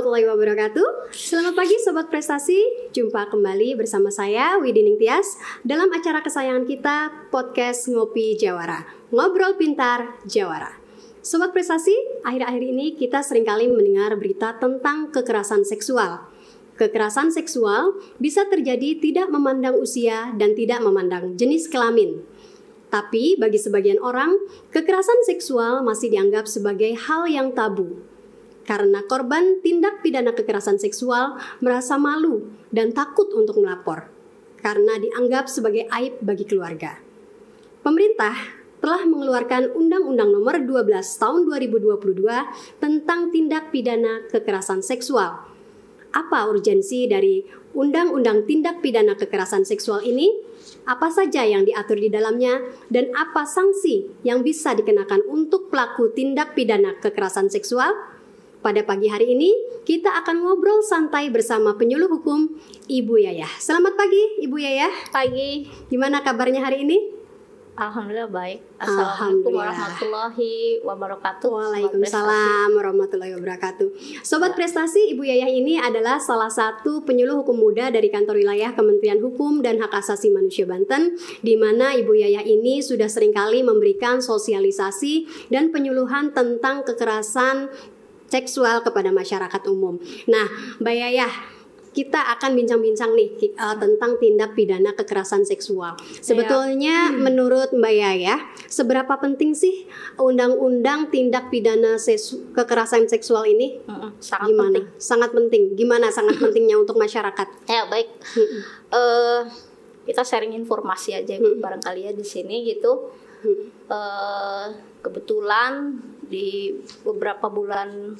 warahmatullahi wabarakatuh. Selamat pagi Sobat Prestasi. Jumpa kembali bersama saya Widi Ningtyas dalam acara kesayangan kita, Podcast Ngopi Jawara. Ngobrol pintar Jawara. Sobat Prestasi, akhir-akhir ini kita seringkali mendengar berita tentang kekerasan seksual. Kekerasan seksual bisa terjadi tidak memandang usia dan tidak memandang jenis kelamin. Tapi bagi sebagian orang, kekerasan seksual masih dianggap sebagai hal yang tabu. Karena korban tindak pidana kekerasan seksual merasa malu dan takut untuk melapor. Karena dianggap sebagai aib bagi keluarga. Pemerintah telah mengeluarkan Undang-Undang Nomor 12 Tahun 2022 tentang tindak pidana kekerasan seksual. Apa urgensi dari Undang-Undang Tindak Pidana Kekerasan Seksual ini? Apa saja yang diatur di dalamnya dan apa sanksi yang bisa dikenakan untuk pelaku tindak pidana kekerasan seksual? Pada pagi hari ini kita akan ngobrol santai bersama penyuluh hukum Ibu Yayah. Selamat pagi Ibu Yayah. Pagi. Gimana kabarnya hari ini? Alhamdulillah baik. Assalamualaikum warahmatullahi wabarakatuh. Waalaikumsalam warahmatullahi wabarakatuh. Sobat Prestasi, Ibu Yayah ini adalah salah satu penyuluh hukum muda dari kantor wilayah Kementerian Hukum dan Hak Asasi Manusia Banten, di mana Ibu Yayah ini sudah seringkali memberikan sosialisasi dan penyuluhan tentang kekerasan seksual kepada masyarakat umum. Nah, Mbak Yayah, kita akan bincang-bincang nih tentang tindak pidana kekerasan seksual. Sebetulnya menurut Mbak Yayah, seberapa penting sih undang-undang tindak pidana kekerasan seksual ini? Sangat Gimana? penting. Sangat penting. Gimana sangat pentingnya untuk masyarakat? Ya baik. Kita sharing informasi aja barangkali ya di sini gitu. Kebetulan di beberapa bulan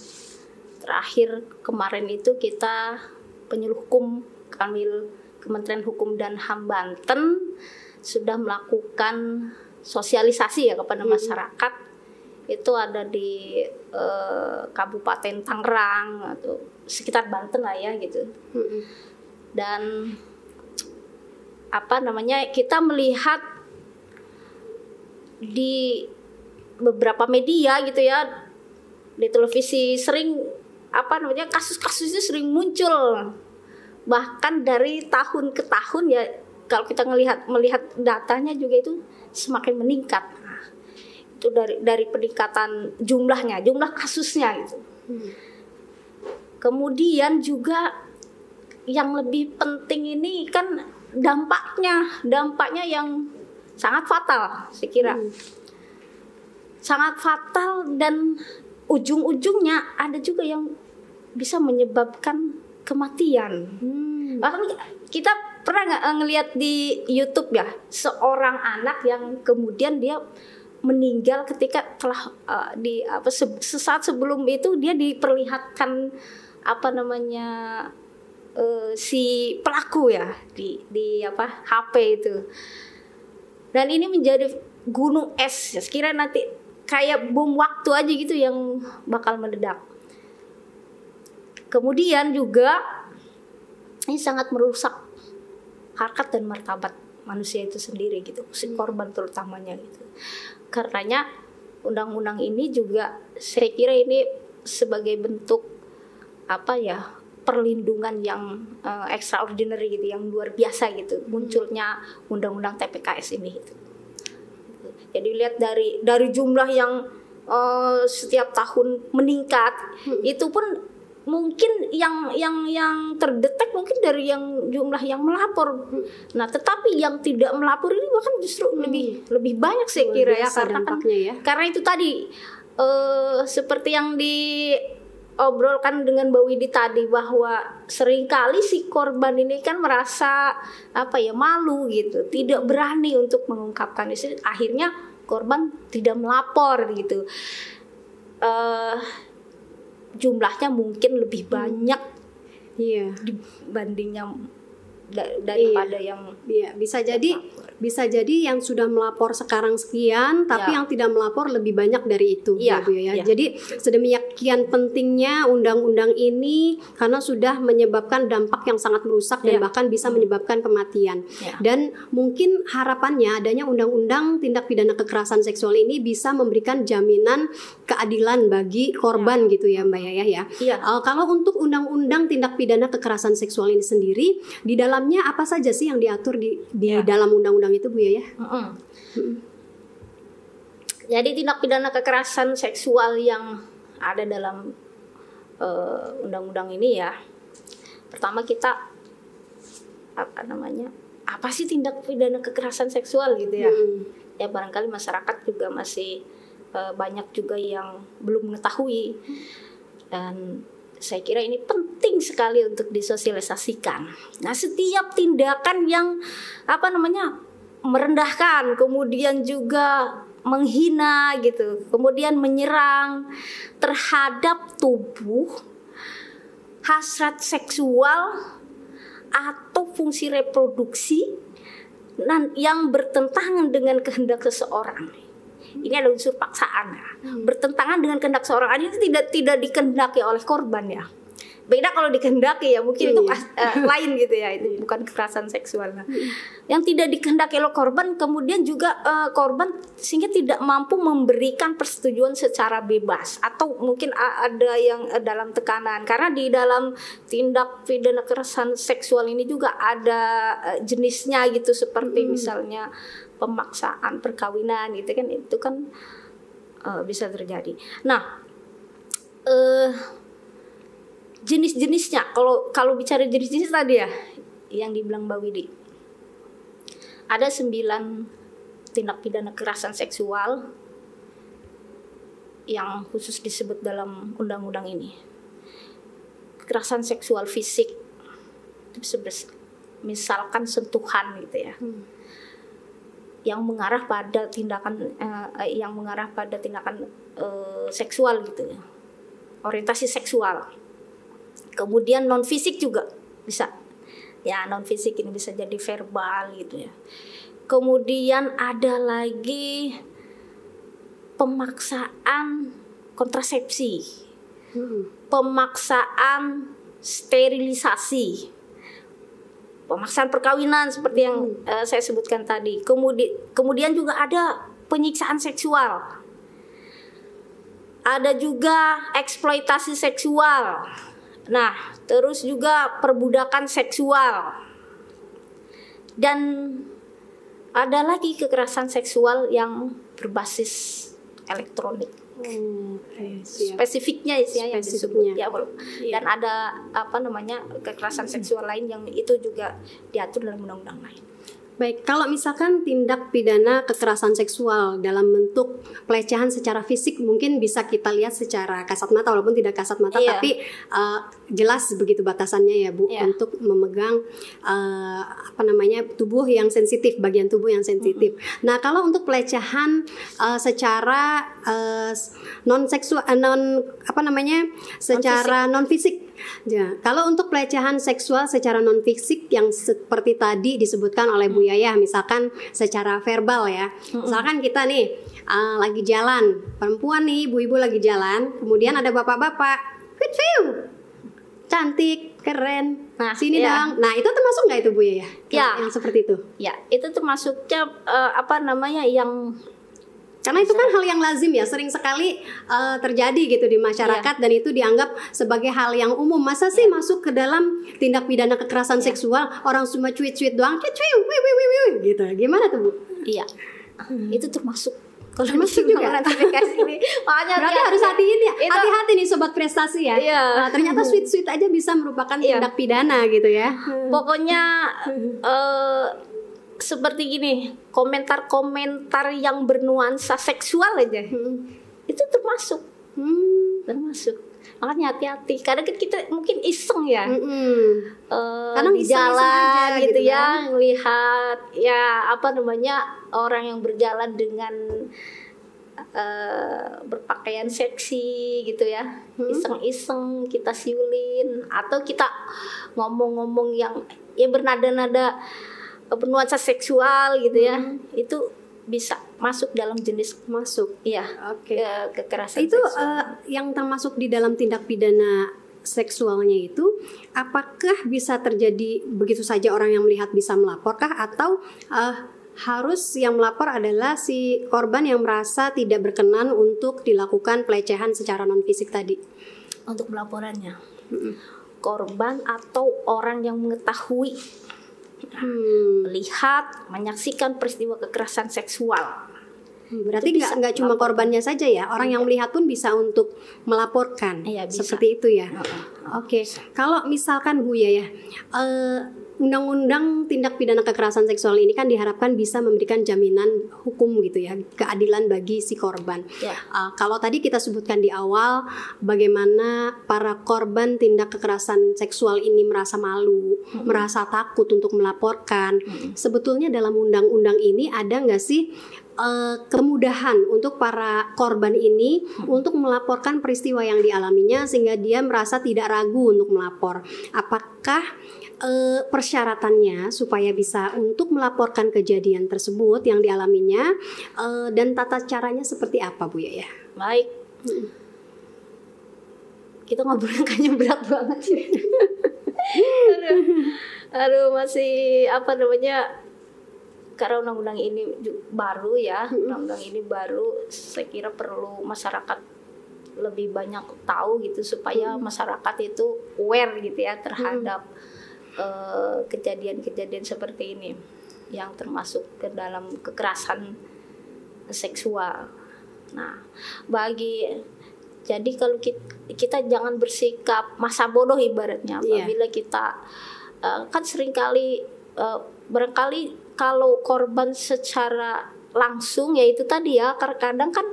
terakhir kemarin itu kita penyuluh hukum Kanwil Kementerian Hukum dan HAM Banten sudah melakukan sosialisasi ya kepada masyarakat. Itu ada di Kabupaten Tangerang atau sekitar Banten lah ya gitu. Dan kita melihat di beberapa media gitu ya, di televisi sering kasus-kasusnya sering muncul, bahkan dari tahun ke tahun ya. Kalau kita melihat datanya juga itu semakin meningkat. Nah, itu dari peningkatan jumlah kasusnya gitu. Kemudian juga yang lebih penting ini kan dampaknya yang sangat fatal, saya kira. Sangat fatal, dan ujung-ujungnya ada juga yang bisa menyebabkan kematian. Bahkan kita pernah nggak ngelihat di YouTube ya, seorang anak yang kemudian dia meninggal ketika telah sesaat sebelum itu dia diperlihatkan si pelaku ya di HP itu. Dan ini menjadi gunung es ya, sekiranya nanti kayak bom waktu aja gitu yang bakal meledak. Kemudian juga ini sangat merusak harkat dan martabat manusia itu sendiri gitu, si korban terutamanya gitu. Karenanya undang-undang ini juga saya kira ini sebagai bentuk perlindungan yang extraordinary gitu, yang luar biasa gitu, munculnya undang-undang TPKS ini gitu. Jadi lihat dari jumlah yang setiap tahun meningkat, itu pun mungkin yang terdetek mungkin dari yang jumlah yang melapor. Nah, tetapi yang tidak melapor ini bahkan justru lebih banyak saya kira ya, karena itu tadi seperti yang diobrolkan dengan Mbak Widi tadi, bahwa seringkali si korban ini kan merasa malu gitu, tidak berani untuk mengungkapkan itu, akhirnya korban tidak melapor gitu. Jumlahnya mungkin lebih banyak dibandingnya daripada yang bisa jadi bisa jadi yang sudah melapor sekarang sekian, tapi Ya. yang tidak melapor lebih banyak dari itu, Iya, Bu ya. iya. Jadi sedemikian pentingnya undang-undang ini karena sudah menyebabkan dampak yang sangat merusak dan Iya. bahkan bisa menyebabkan kematian. Ya. Dan mungkin harapannya adanya undang-undang tindak pidana kekerasan seksual ini bisa memberikan jaminan keadilan bagi korban gitu ya Mbak Yayah ya. Iya. Kalau untuk undang-undang tindak pidana kekerasan seksual ini sendiri, di dalamnya apa saja sih yang diatur di Ya. dalam undang-undang itu Bu Yayah? Jadi tindak pidana kekerasan seksual yang ada dalam undang-undang ini ya, pertama kita apa sih tindak pidana kekerasan seksual gitu ya? Ya barangkali masyarakat juga masih banyak juga yang belum mengetahui, dan saya kira ini penting sekali untuk disosialisasikan. Nah, setiap tindakan yang merendahkan, kemudian juga menghina gitu, kemudian menyerang terhadap tubuh, hasrat seksual atau fungsi reproduksi yang bertentangan dengan kehendak seseorang. Ini ada unsur paksaan ya. Bertentangan dengan kehendak seorang, ini tidak dikehendaki oleh korban ya. Beda kalau dikehendaki ya, mungkin itu lain gitu ya, itu bukan kekerasan seksual. Nah, yang tidak dikehendaki oleh korban, kemudian juga korban sehingga tidak mampu memberikan persetujuan secara bebas, atau mungkin ada yang dalam tekanan, karena di dalam tindak pidana kekerasan seksual ini juga ada jenisnya gitu, seperti misalnya pemaksaan perkawinan gitu kan, itu kan bisa terjadi. Nah, jenis-jenisnya, kalau bicara jenis-jenis tadi ya yang dibilang Mbak Widi, ada 9 tindak pidana kekerasan seksual yang khusus disebut dalam undang-undang ini. Kekerasan seksual fisik, misalkan sentuhan gitu ya, yang mengarah pada tindakan seksual gitu ya, orientasi seksual. Kemudian non fisik juga bisa, ya non fisik ini bisa jadi verbal gitu ya. Kemudian ada lagi pemaksaan kontrasepsi, pemaksaan sterilisasi, pemaksaan perkawinan seperti yang saya sebutkan tadi. Kemudian juga ada penyiksaan seksual, ada juga eksploitasi seksual. Nah, terus juga perbudakan seksual, dan ada lagi kekerasan seksual yang berbasis elektronik. Spesifiknya yang disebut ya, dan ada kekerasan seksual lain yang itu juga diatur dalam undang-undang lain. Baik, kalau misalkan tindak pidana kekerasan seksual dalam bentuk pelecehan secara fisik mungkin bisa kita lihat secara kasat mata, walaupun tidak kasat mata, tapi jelas begitu batasannya ya Bu, untuk memegang tubuh yang sensitif, bagian tubuh yang sensitif. Nah, kalau untuk pelecehan secara non fisik. Ya, kalau untuk pelecehan seksual secara non fisik yang seperti tadi disebutkan oleh Bu Yayah, misalkan secara verbal ya, misalkan kita nih lagi jalan, perempuan nih, ibu-ibu lagi jalan, kemudian ada bapak-bapak, cantik, keren, sini dong. Nah, itu termasuk nggak itu Bu Yayah? Yang seperti itu? Ya, itu termasuknya yang karena itu kan hal yang lazim ya, sering sekali terjadi gitu di masyarakat, dan itu dianggap sebagai hal yang umum. Masa sih masuk ke dalam tindak pidana kekerasan seksual orang cuma cuit-cuit doang, gitu. Gimana tuh Bu? Iya, itu termasuk. Kalau termasuk juga notifikasi ini, makanya berarti harus hati-hati nih sobat prestasi ya. Nah, ternyata sweet aja bisa merupakan tindak pidana gitu ya. Pokoknya seperti gini, komentar-komentar yang bernuansa seksual aja itu termasuk. Makanya hati-hati, karena kita mungkin iseng ya, karena di jalan gitu ya, ngelihat ya orang yang berjalan dengan berpakaian seksi gitu ya, iseng-iseng kita siulin, atau kita ngomong-ngomong yang bernada-nada bernuansa seksual gitu ya, itu bisa masuk dalam jenis ya kekerasan itu seksual. Yang termasuk di dalam tindak pidana seksualnya itu, apakah bisa terjadi begitu saja orang yang melihat bisa melaporkah, atau harus yang melapor adalah si korban yang merasa tidak berkenan untuk dilakukan pelecehan secara non fisik tadi? Untuk pelaporannya korban atau orang yang mengetahui, melihat, menyaksikan peristiwa kekerasan seksual. Berarti nggak cuma korbannya saja ya, orang yang melihat pun bisa untuk melaporkan. Iya, bisa. Seperti itu ya. Oke. Kalau misalkan Bu ya, Undang-Undang Tindak Pidana Kekerasan Seksual ini kan diharapkan bisa memberikan jaminan hukum gitu ya, keadilan bagi si korban. Kalau tadi kita sebutkan di awal bagaimana para korban tindak kekerasan seksual ini merasa malu, merasa takut untuk melaporkan. Sebetulnya dalam undang-undang ini ada nggak sih kemudahan untuk para korban ini untuk melaporkan peristiwa yang dialaminya sehingga dia merasa tidak ragu untuk melapor? Apakah persyaratannya supaya bisa untuk melaporkan kejadian tersebut yang dialaminya, dan tata caranya seperti apa Bu ya? Baik, kita ngobrolnya kayaknya berat banget sih. aduh masih karena undang-undang ini baru ya, undang-undang ini baru, saya kira perlu masyarakat lebih banyak tahu gitu supaya masyarakat itu aware gitu ya terhadap kejadian-kejadian seperti ini yang termasuk ke dalam kekerasan seksual. Nah, jadi kalau kita jangan bersikap masa bodoh ibaratnya apabila kita kan seringkali barangkali kalau korban secara langsung ya itu tadi ya, kadang kan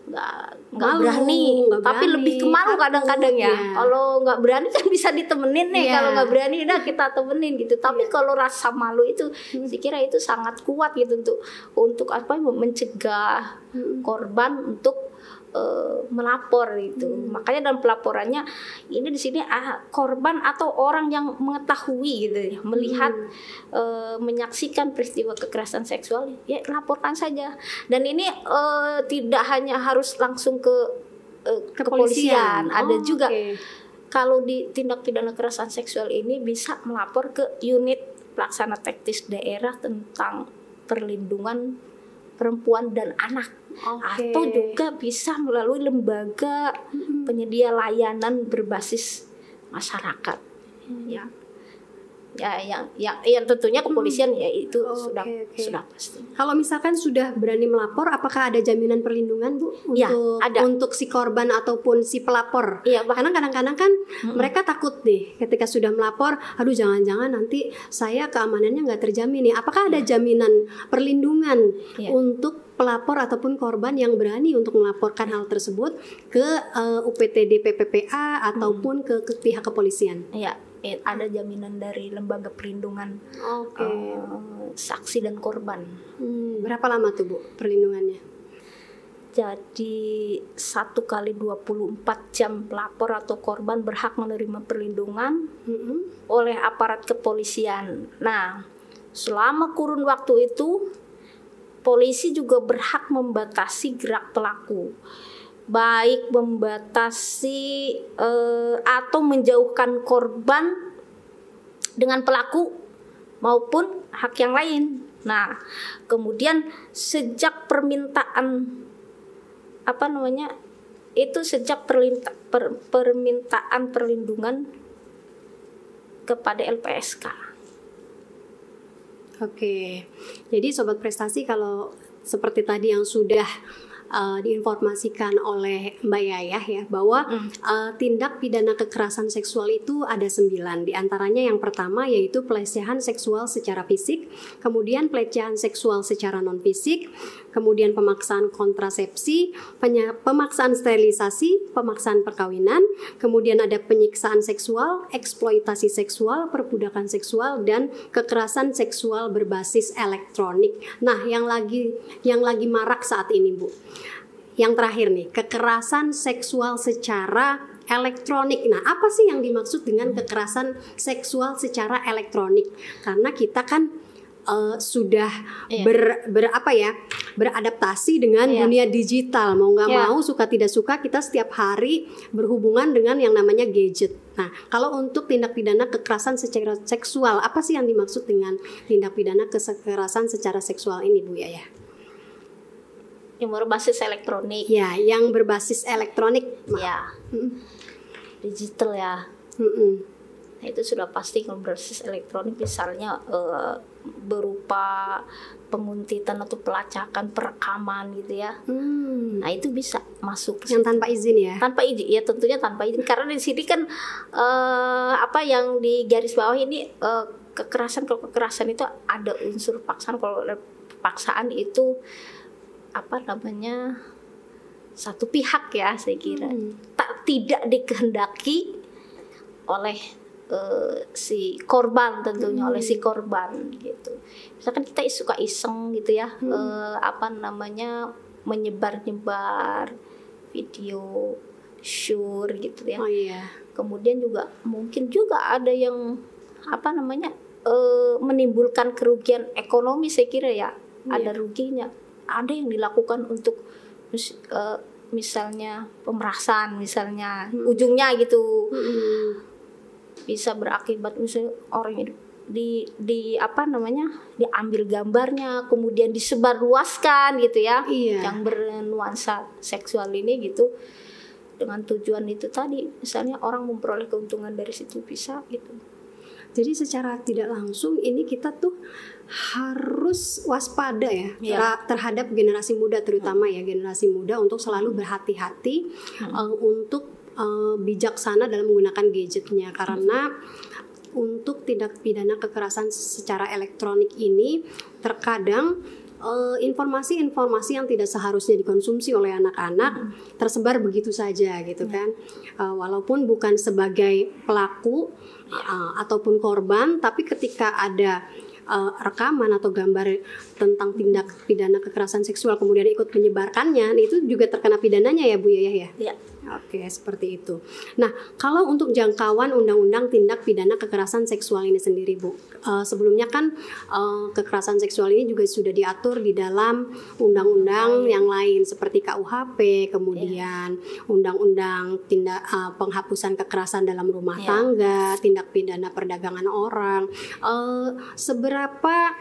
nggak berani, tapi lebih ke malu kadang-kadang ya. Kalau nggak berani kan bisa ditemenin nih, kalau nggak berani udah kita temenin gitu. Tapi kalau rasa malu itu, saya kira itu sangat kuat gitu untuk mencegah korban untuk melapor itu. Makanya dalam pelaporannya ini di sini korban atau orang yang mengetahui gitu ya, melihat menyaksikan peristiwa kekerasan seksual, ya laporkan saja. Dan ini tidak hanya harus langsung ke kepolisian, ada juga kalau di tindak pidana kekerasan seksual ini bisa melapor ke unit pelaksana teknis daerah tentang perlindungan perempuan dan anak, atau juga bisa melalui lembaga penyedia layanan berbasis masyarakat, yang tentunya kepolisian ya itu sudah pasti. Kalau misalkan sudah berani melapor, apakah ada jaminan perlindungan Bu untuk si korban ataupun si pelapor? Karena kadang-kadang kan mereka takut nih ketika sudah melapor, aduh jangan-jangan nanti saya keamanannya nggak terjamin nih. Apakah ada jaminan perlindungan untuk pelapor ataupun korban yang berani untuk melaporkan hal tersebut ke UPTD PPPA ataupun ke pihak kepolisian? Ada jaminan dari lembaga perlindungan saksi dan korban. Berapa lama tuh Bu perlindungannya? Jadi 1 kali 24 jam pelapor atau korban berhak menerima perlindungan oleh aparat kepolisian. Nah, selama kurun waktu itu polisi juga berhak membatasi gerak pelaku, baik membatasi atau menjauhkan korban dengan pelaku maupun hak yang lain. Nah, kemudian sejak permintaan permintaan perlindungan kepada LPSK. Jadi Sobat Prestasi, kalau seperti tadi yang sudah diinformasikan oleh Mbak Yayah ya, bahwa tindak pidana kekerasan seksual itu ada 9. Di antaranya yang pertama yaitu pelecehan seksual secara fisik, kemudian pelecehan seksual secara non fisik, kemudian pemaksaan kontrasepsi, pemaksaan sterilisasi, pemaksaan perkawinan, kemudian ada penyiksaan seksual, eksploitasi seksual, perbudakan seksual, dan kekerasan seksual berbasis elektronik. Nah, yang lagi marak saat ini Bu, yang terakhir nih, kekerasan seksual secara elektronik. Nah, apa sih yang dimaksud dengan kekerasan seksual secara elektronik? Karena kita kan sudah beradaptasi dengan dunia digital, mau nggak mau, suka tidak suka, kita setiap hari berhubungan dengan yang namanya gadget. Nah, kalau untuk tindak pidana kekerasan secara seksual, apa sih yang dimaksud dengan tindak pidana kekerasan secara seksual ini, Bu Yaya? Yang berbasis elektronik. Ya, yang berbasis elektronik. Ya, digital ya. Nah, itu sudah pasti kalau berbasis elektronik, misalnya berupa penguntitan atau pelacakan, perekaman gitu ya. Nah, itu bisa masuk. Yang tanpa izin ya? Tanpa izin, ya tentunya tanpa izin. Karena di sini kan apa yang di garis bawah ini kekerasan. Kalau kekerasan itu ada unsur paksaan. Kalau paksaan itu apa namanya, satu pihak ya, saya kira tidak dikehendaki oleh si korban, tentunya oleh si korban gitu. Misalkan kita suka iseng gitu ya, apa namanya, menyebar-nyebar video syur gitu ya. Kemudian juga mungkin juga ada yang apa namanya, menimbulkan kerugian ekonomi, saya kira ya. Ada ruginya. Ada yang dilakukan untuk misalnya pemerasan, misalnya ujungnya gitu. Bisa berakibat misalnya orang di apa namanya, diambil gambarnya, kemudian disebarluaskan gitu ya, yang bernuansa seksual ini gitu, dengan tujuan itu tadi, misalnya orang memperoleh keuntungan dari situ, bisa gitu. Jadi secara tidak langsung ini kita tuh harus waspada ya, terhadap generasi muda, terutama ya generasi muda, untuk selalu berhati-hati, untuk bijaksana dalam menggunakan gadgetnya, karena untuk tindak pidana kekerasan secara elektronik ini terkadang informasi-informasi yang tidak seharusnya dikonsumsi oleh anak-anak tersebar begitu saja gitu kan, walaupun bukan sebagai pelaku ataupun korban, tapi ketika ada rekaman atau gambar tentang tindak pidana kekerasan seksual kemudian ikut menyebarkannya, itu juga terkena pidananya ya Bu Yaya ya? Oke, seperti itu. Nah, kalau untuk jangkauan undang-undang tindak pidana kekerasan seksual ini sendiri, Bu, sebelumnya kan kekerasan seksual ini juga sudah diatur di dalam undang-undang yang lain seperti KUHP, kemudian undang-undang tindak penghapusan kekerasan dalam rumah tangga, tindak pidana perdagangan orang. Seberapa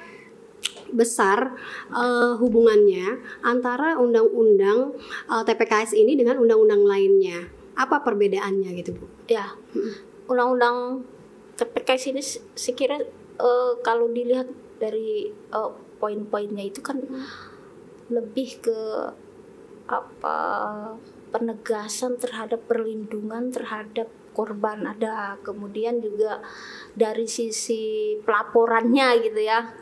besar hubungannya antara undang-undang TPKS ini dengan undang-undang lainnya? Apa perbedaannya gitu, Bu? Ya, undang-undang TPKS ini saya kira kalau dilihat dari poin-poinnya itu kan lebih ke apa, penegasan terhadap perlindungan terhadap korban ada, kemudian juga dari sisi pelaporannya gitu ya.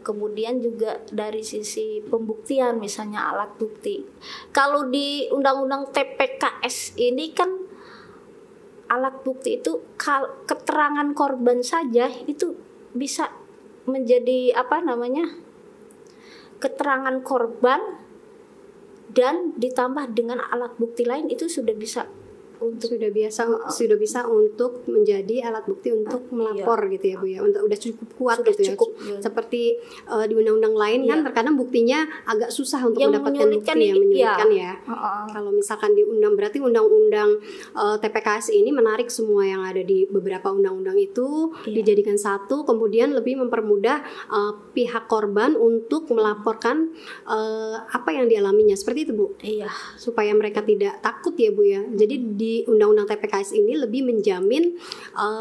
Kemudian juga dari sisi pembuktian, misalnya alat bukti. Kalau di undang-undang TPKS ini kan alat bukti itu keterangan korban saja itu bisa menjadi apa namanya, keterangan korban dan ditambah dengan alat bukti lain, itu sudah bisa sudah bisa untuk menjadi alat bukti untuk melapor gitu ya Bu ya, udah cukup kuat sudah gitu cukup, ya. Seperti di undang-undang lain kan terkadang buktinya agak susah untuk yang mendapatkan bukti yang menyulitkan ya. Kalau misalkan di berarti undang-undang TPKS ini menarik semua yang ada di beberapa undang-undang itu dijadikan satu, kemudian lebih mempermudah pihak korban untuk melaporkan apa yang dialaminya, seperti itu Bu. Supaya mereka tidak takut ya Bu ya. Jadi di undang-undang TPKS ini lebih menjamin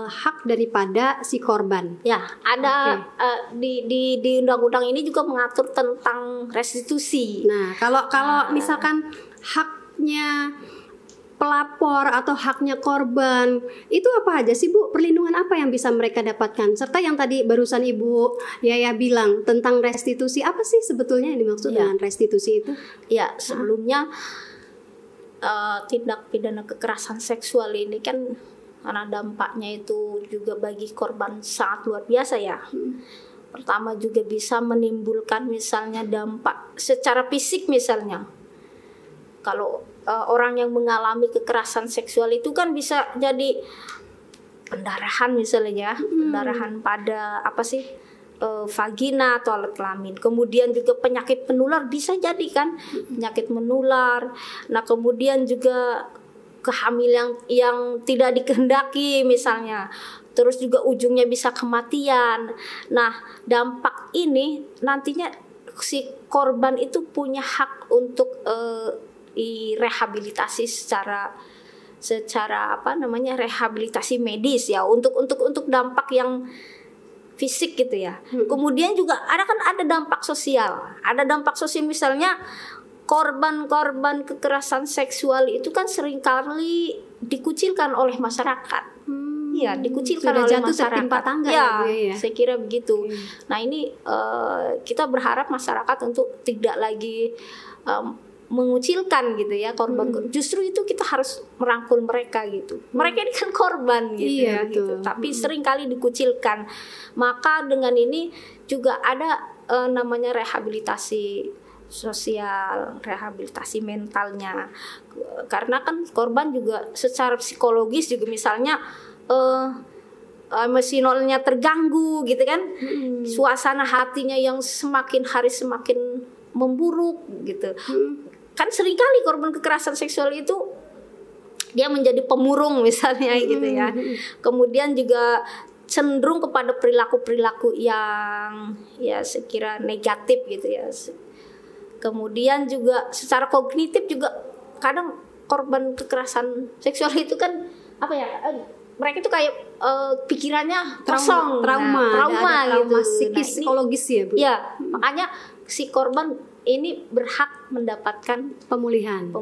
hak daripada si korban. Ya, ada di undang-undang ini juga mengatur tentang restitusi. Nah, kalau misalkan haknya pelapor atau haknya korban itu apa aja sih Bu? Perlindungan apa yang bisa mereka dapatkan? Serta yang tadi barusan Ibu Yaya bilang tentang restitusi, apa sih sebetulnya yang dimaksud dengan restitusi itu? Ya, sebelumnya tindak pidana kekerasan seksual ini kan karena dampaknya itu juga bagi korban sangat luar biasa ya. Pertama juga bisa menimbulkan misalnya dampak secara fisik, misalnya kalau orang yang mengalami kekerasan seksual itu kan bisa jadi pendarahan misalnya, pendarahan pada apa sih, vagina atau alat kelamin. Kemudian juga penyakit menular bisa jadi kan, penyakit menular. Nah, kemudian juga kehamilan yang tidak dikehendaki misalnya. Terus juga ujungnya bisa kematian. Nah, dampak ini nantinya si korban itu punya hak untuk direhabilitasi secara rehabilitasi medis ya, untuk dampak yang fisik gitu ya. Kemudian juga ada dampak sosial. Ada dampak sosial, misalnya korban-korban kekerasan seksual itu kan seringkali dikucilkan oleh masyarakat. Ya, dikucilkan oleh masyarakat. Tertimpa tangga ya, ya, saya kira begitu. Nah, ini kita berharap masyarakat untuk tidak lagi mengucilkan gitu ya korban. Justru itu kita harus merangkul mereka gitu. Mereka ini kan korban gitu, iya, gitu. Tapi sering kali dikucilkan. Maka dengan ini juga ada namanya rehabilitasi sosial, rehabilitasi mentalnya. Karena kan korban juga secara psikologis juga misalnya emosionalnya terganggu gitu kan. Suasana hatinya yang semakin hari semakin memburuk gitu. Kan seringkali korban kekerasan seksual itu dia menjadi pemurung misalnya gitu ya. Kemudian juga cenderung kepada perilaku-perilaku yang ya sekira negatif gitu ya. Kemudian juga secara kognitif juga kadang korban kekerasan seksual itu kan mereka itu kayak pikirannya kosong, trauma gitu. Psikis, psikologis ya, Bu. Ya, makanya si korban ini berhak mendapatkan pemulihan,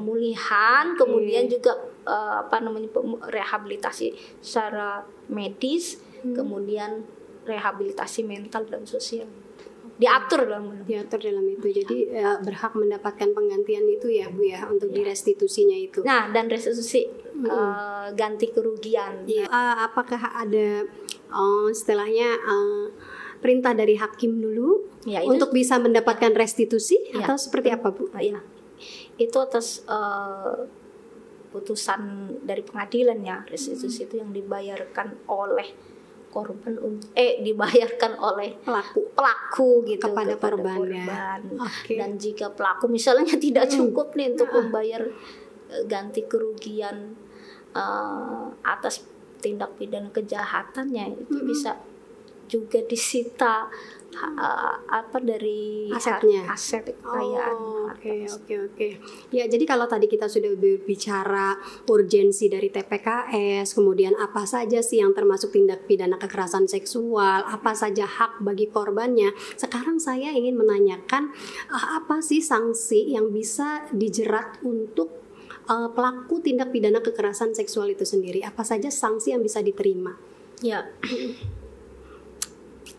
kemudian juga rehabilitasi secara medis, kemudian rehabilitasi mental dan sosial. Diatur dalam itu. Jadi berhak mendapatkan penggantian itu ya, Bu ya, untuk direstitusinya itu. Nah, dan restitusi ganti kerugian. Apakah ada istilahnya perintah dari hakim dulu ya, untuk bisa mendapatkan restitusi atau seperti apa, Bu? Ya, itu atas putusan dari pengadilan ya, restitusi itu yang dibayarkan oleh korban, dibayarkan oleh pelaku gitu kepada korban. Okay. Dan jika pelaku misalnya tidak cukup nih untuk membayar ganti kerugian atas tindak pidana kejahatannya, itu bisa juga disita dari aset kekayaan. Oke. Ya, jadi kalau tadi kita sudah berbicara urgensi dari TPKS, kemudian apa saja sih yang termasuk tindak pidana kekerasan seksual, apa saja hak bagi korbannya. Sekarang saya ingin menanyakan apa sih sanksi yang bisa dijerat untuk pelaku tindak pidana kekerasan seksual itu sendiri? Apa saja sanksi yang bisa diterima? Ya.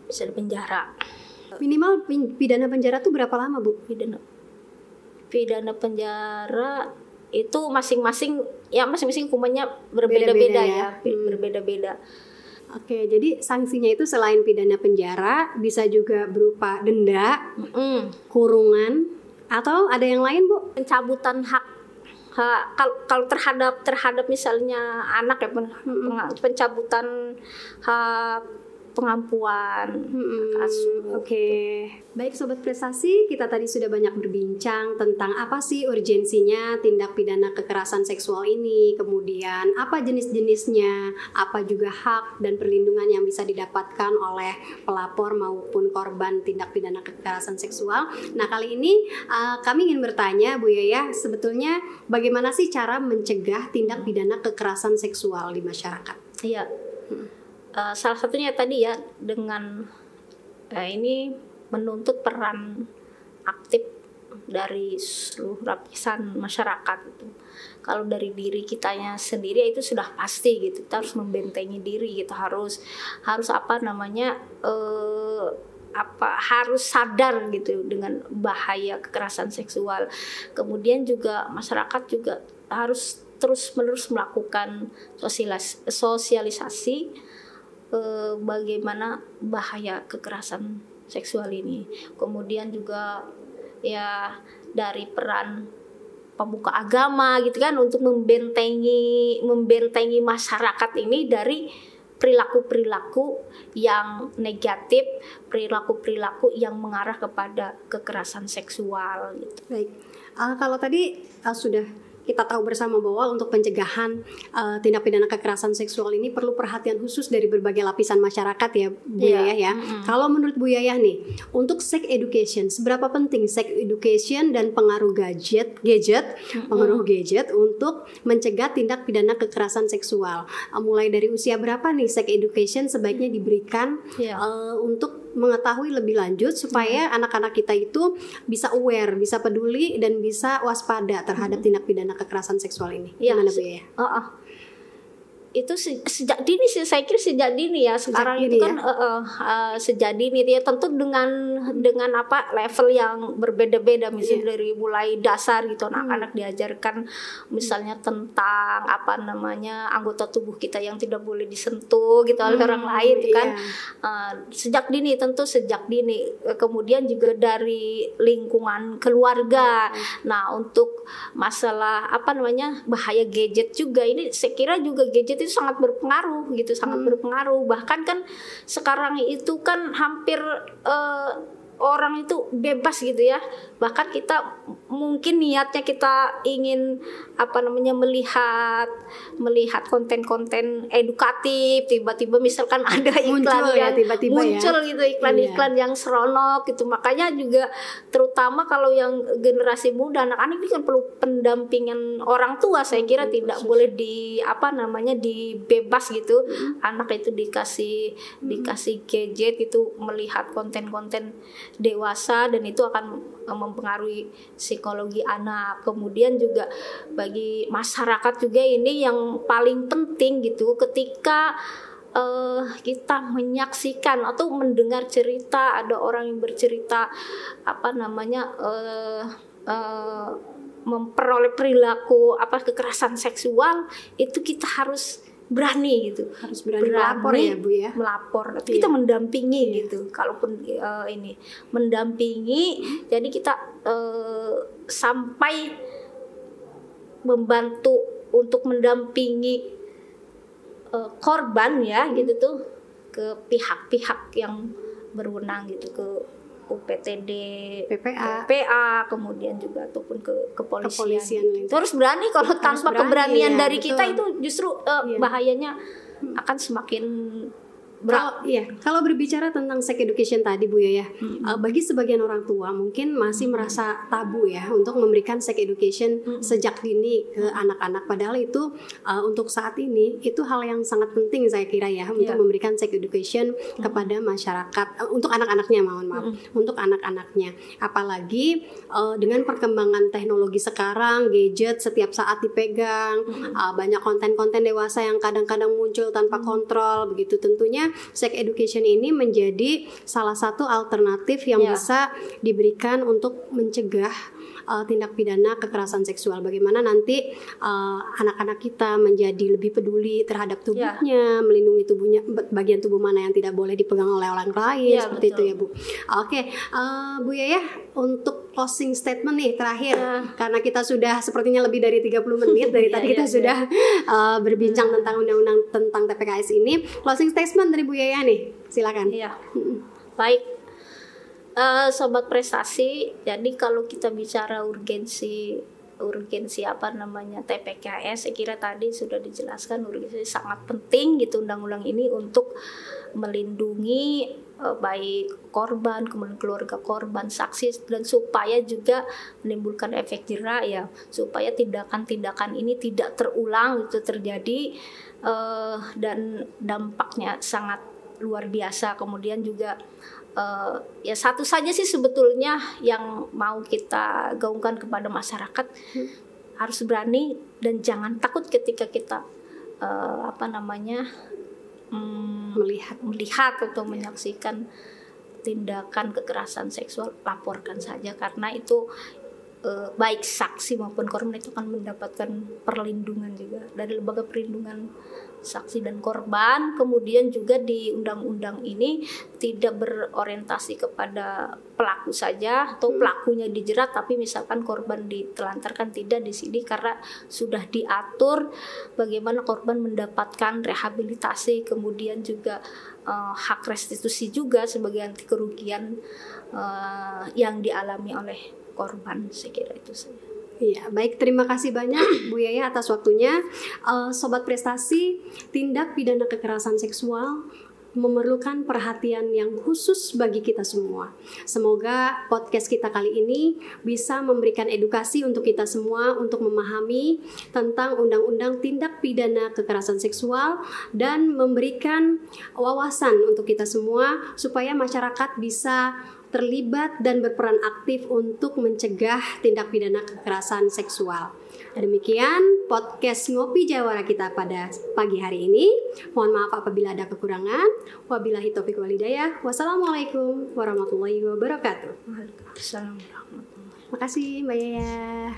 Bisa dipenjara. Minimal pidana penjara tuh berapa lama, Bu? Pidana penjara itu masing-masing hukumannya berbeda-beda ya. Berbeda-beda. Oke, jadi sanksinya itu selain pidana penjara bisa juga berupa denda, kurungan, atau ada yang lain, Bu? Pencabutan hak. Kalau terhadap misalnya anak ya, pencabutan hak pengampuan. Oke. Baik Sobat Prestasi, kita tadi sudah banyak berbincang tentang apa sih urgensinya tindak pidana kekerasan seksual ini, kemudian apa jenis-jenisnya, apa juga hak dan perlindungan yang bisa didapatkan oleh pelapor maupun korban tindak pidana kekerasan seksual. Nah, kali ini kami ingin bertanya Bu Yaya, sebetulnya bagaimana sih cara mencegah tindak pidana kekerasan seksual di masyarakat? Iya. Salah satunya tadi ya, dengan ini menuntut peran aktif dari seluruh lapisan masyarakat itu. Kalau dari diri kitanya sendiri itu sudah pasti gitu, kita harus membentengi diri gitu, harus harus sadar gitu dengan bahaya kekerasan seksual. Kemudian juga masyarakat juga harus terus-menerus melakukan sosialisasi bagaimana bahaya kekerasan seksual ini. Kemudian juga ya dari peran pemuka agama gitu kan, untuk membentengi masyarakat ini dari perilaku-perilaku yang negatif, perilaku-perilaku yang mengarah kepada kekerasan seksual gitu. Baik, kalau tadi sudah kita tahu bersama bahwa untuk pencegahan tindak pidana kekerasan seksual ini perlu perhatian khusus dari berbagai lapisan masyarakat ya Bu Yayah ya. Kalau menurut Bu Yayah nih, untuk sex education, seberapa penting sex education dan pengaruh gadget untuk mencegah tindak pidana kekerasan seksual? Mulai dari usia berapa nih sex education sebaiknya diberikan untuk mengetahui lebih lanjut supaya anak-anak kita itu bisa aware, bisa peduli dan bisa waspada terhadap tindak pidana kekerasan seksual ini. Gimana Bu ya? Itu sejak dini sih, saya kira sejak dini ya sekarang itu kan sejak dini ya, tentu dengan apa level yang berbeda-beda, misalnya dari mulai dasar gitu anak-anak diajarkan misalnya tentang apa namanya anggota tubuh kita yang tidak boleh disentuh gitu oleh orang lain kan. Sejak dini, tentu sejak dini, kemudian juga dari lingkungan keluarga. Nah, untuk masalah apa namanya bahaya gadget juga, ini saya kira juga gadget itu sangat berpengaruh gitu, sangat berpengaruh. Bahkan kan sekarang itu kan hampir orang itu bebas gitu ya. Bahkan kita mungkin niatnya kita ingin apa namanya melihat konten-konten edukatif, tiba-tiba misalkan ada iklan muncul gitu, iklan-iklan yang seronok gitu. Makanya juga terutama kalau yang generasi muda, anak-anak ini kan perlu pendampingan orang tua. Saya kira tidak boleh dibebas gitu. Anak itu dikasih gadget itu melihat konten-konten dewasa, dan itu akan mempengaruhi psikologi anak. Kemudian juga bagi masyarakat juga ini yang paling penting gitu, ketika kita menyaksikan atau mendengar cerita ada orang yang bercerita apa namanya memperoleh perilaku kekerasan seksual, itu kita harus berani gitu, harus berani melapor ya Bu ya, melapor. Kita mendampingi gitu, kalaupun ini mendampingi, jadi kita sampai membantu untuk mendampingi korban ya gitu tuh ke pihak-pihak yang berwenang gitu, ke UPTD, PPA, kemudian juga ataupun ke kepolisian. Terus berani, kalau tanpa keberanian dari kita itu justru bahayanya akan semakin berat. Kalau berbicara tentang sex education tadi Bu ya, bagi sebagian orang tua mungkin masih merasa tabu ya untuk memberikan sex education sejak dini ke anak-anak. Padahal itu untuk saat ini itu hal yang sangat penting saya kira ya, untuk memberikan sex education kepada masyarakat, untuk anak-anaknya, untuk anak-anaknya. Apalagi dengan perkembangan teknologi sekarang, gadget setiap saat dipegang, banyak konten-konten dewasa yang kadang-kadang muncul tanpa kontrol begitu. Tentunya sex education ini menjadi salah satu alternatif yang bisa diberikan untuk mencegah tindak pidana kekerasan seksual. Bagaimana nanti anak-anak kita menjadi lebih peduli terhadap tubuhnya, melindungi tubuhnya, bagian tubuh mana yang tidak boleh dipegang oleh orang lain, seperti itu ya Bu. Oke, Bu Yayah, untuk closing statement nih terakhir, karena kita sudah sepertinya lebih dari 30 menit dari tadi kita sudah berbincang tentang undang-undang tentang TPKS ini. Closing statement dari Bu Yayah nih, silakan. Baik. Sobat prestasi, jadi kalau kita bicara urgensi apa namanya TPKS, saya kira tadi sudah dijelaskan urgensi sangat penting gitu undang-undang ini untuk melindungi baik korban, kemudian keluarga korban, saksi, dan supaya juga menimbulkan efek jera ya, supaya tindakan-tindakan ini tidak terulang itu terjadi, dan dampaknya sangat luar biasa. Kemudian juga ya satu saja sih sebetulnya yang mau kita gaungkan kepada masyarakat, harus berani dan jangan takut ketika kita melihat atau menyaksikan tindakan kekerasan seksual. Laporkan saja, karena itu baik saksi maupun korban itu akan mendapatkan perlindungan juga dari lembaga perlindungan saksi dan korban. Kemudian juga di undang-undang ini tidak berorientasi kepada pelaku saja atau pelakunya dijerat, tapi misalkan korban ditelantarkan, tidak di sini karena sudah diatur bagaimana korban mendapatkan rehabilitasi, kemudian juga hak restitusi juga sebagai ganti kerugian yang dialami oleh korban. Saya kira itu saja. Iya, baik, terima kasih banyak Bu Yaya atas waktunya. Sobat Prestasi, tindak pidana kekerasan seksual memerlukan perhatian yang khusus bagi kita semua. Semoga podcast kita kali ini bisa memberikan edukasi untuk kita semua untuk memahami tentang undang-undang tindak pidana kekerasan seksual dan memberikan wawasan untuk kita semua supaya masyarakat bisa terlibat dan berperan aktif untuk mencegah tindak pidana kekerasan seksual. Demikian podcast Ngopi Jawara kita pada pagi hari ini. Mohon maaf apabila ada kekurangan. Wabillahi taufiq wal hidayah. Wassalamualaikum warahmatullahi wabarakatuh. Waalaikumsalam warahmatullahi wabarakatuh. Makasih Mbak Yaya.